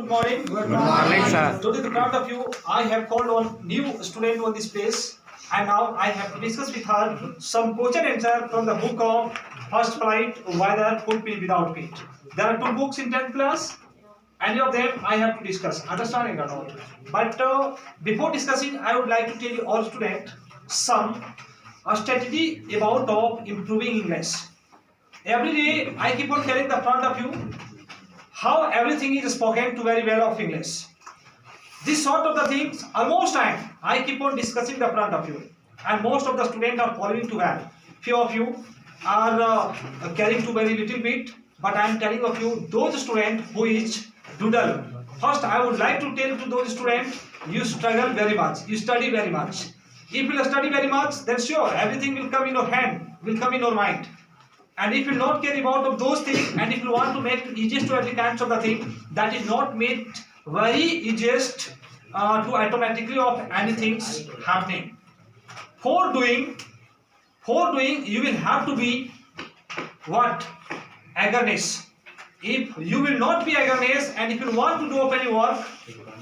morning. Good morning, sir. Today, the front of you, I have called on new student on this place, and now I have to discuss with her some question answer from the book of First Flight, Whether Full Pin Without Pin. There are two books in 10th class. Any of them I have to discuss. Understanding or not? But before discussing, I would like to tell you all students some strategy about of improving English. Every day I keep on telling the front of you how everything is spoken to very well of English. This sort of the things almost time I keep on discussing the front of you, and most of the students are following too well. Few of you are carrying to very little bit, but I am telling of you those students who is doodle. First, I would like to tell to those students, you struggle very much, you study very much. If you study very much, then sure everything will come in your hand, will come in your mind. And if you not care about of those things, and if you want to make easiest to every kinds of the thing, that is not made very easiest to automatically of anything happening. For doing, you will have to be what? Awareness. If you will not be awareness, and if you want to do any work,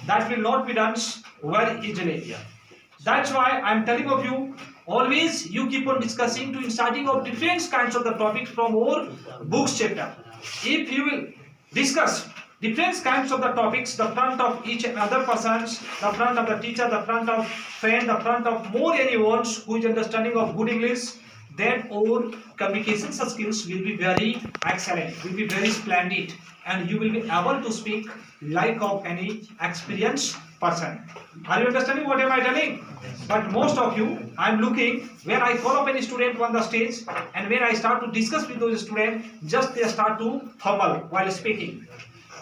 that will not be done very easily. That's why I am telling of you, always you keep on discussing to starting of different kinds of the topics from our books chapter. If you will discuss different kinds of the topics, the front of each and other persons, the front of the teacher, the front of friend, the front of more anyone who is understanding of good English, then our communication skills will be very excellent, will be very splendid, and you will be able to speak like of any experienced person. Are you understanding what am I telling? But most of you, I am looking when I call up any student on the stage, and when I start to discuss with those students, just they start to fumble while speaking,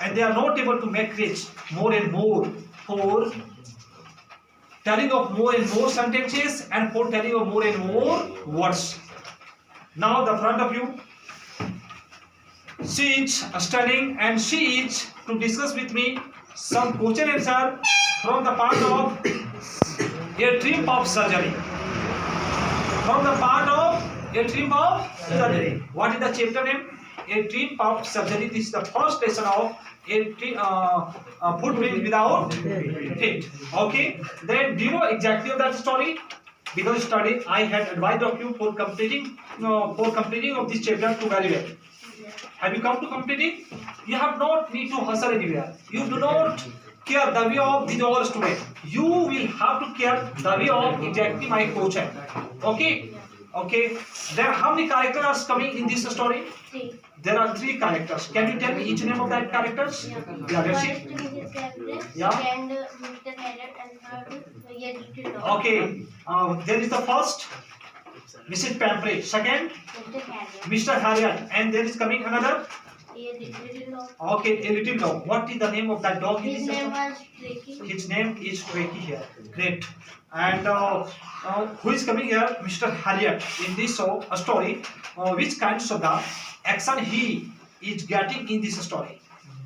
and they are not able to make rich more and more for telling of more and more sentences and for telling of more and more words. Now the front of you, she is studying and she is to discuss with me some question answer from the part of a dream of surgery. From the part of a dream of surgery. What is the chapter name? A dream of surgery. This is the first lesson of a footprint without feet. Okay. Then do you know exactly of that story? Because study I had advised of you for completing of this chapter to very well. Have you come to completing? You have not need to hustle anywhere. You do not care the way of these all students. You will have to care the way of exactly my question. Okay? Okay. Then how many characters are coming in this story? Three. There are 3 characters. Can you tell me each name of that characters? Yeah, that's it. Yeah. Second, Mr. Harriet, and third, Little Dog. Okay. There is the first, Mrs. Pamphlet. Second, Mr. Harriet. Mr. Harriet. And there is coming another. Little Dog. Okay, a little dog. What is the name of that dog? His name was Tricky. His name is Tricky here. Great. And who is coming here? Mr. Harriet. In this story, which kinds of the action he is getting in this story?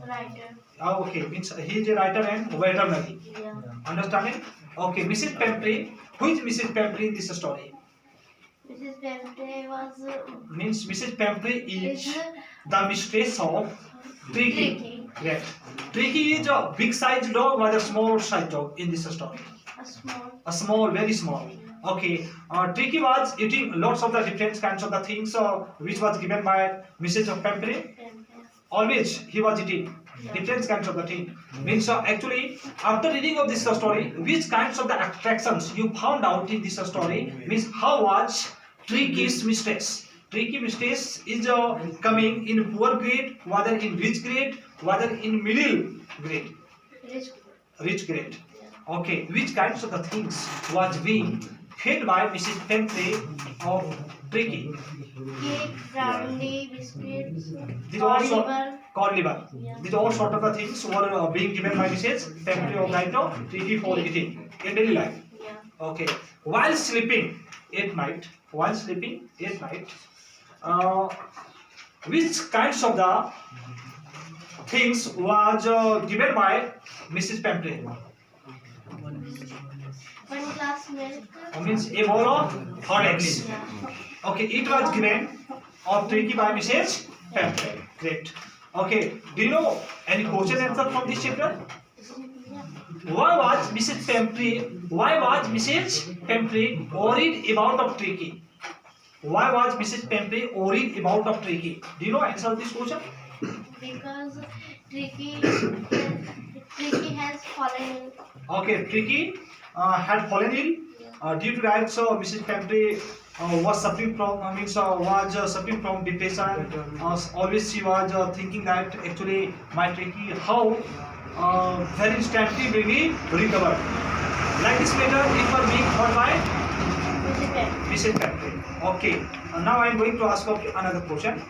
Writer. Okay, means he is a writer and veterinary. Yeah. Understanding? Okay, Mrs. Pamphlet. Who is Mrs. Pamphlet in this story? Mrs. Pemberton was Means Mrs. Pamphlet is the mistress of Tricky. Great. Tricky is a big sized dog or a small sized dog in this story? a small, Very small. Okay. Tricky was eating lots of the different kinds of the things which was given by Mrs. Pamphlet. Always he was eating different kinds of the thing. Means actually after reading of this story, which kinds of the attractions you found out in this story, means how was Tricky's mistress. Tricky mistress is coming in poor grade, whether in rich grade, whether in middle grade. Rich grade. Okay, which kinds of the things was being fed by Mrs. Pamphlet of Tricky? cake, brandy, biscuits, These all sort liver. corn liver. Yeah. These all sort of the things were being given by Mrs. Pamphlet of right now, Tricky for eating in daily life. Yeah. Okay. While sleeping at night, which kinds of the things was given by Mrs. Pamphlet? One glass milk. Means a bowl of hot eggs. Yeah. Okay, it was given of Tricky by Mrs. Pamphlet. Great. Okay, do you know any question answer from this chapter? Why was Mrs. Pembrey worried about of Tricky? Why was Mrs. Pembrey worried about of Tricky? Do you know answer this question? Because Tricky has fallen ill. Okay, Tricky had fallen ill due to that. So Mrs. Pembrey was suffering from suffering from depression. Always she was thinking that actually my Tricky how very instantly will be recovered. Like this matter, it was being thought by Mrs. Pembrey. Mrs. Pembrey. Okay, now I am going to ask you another question.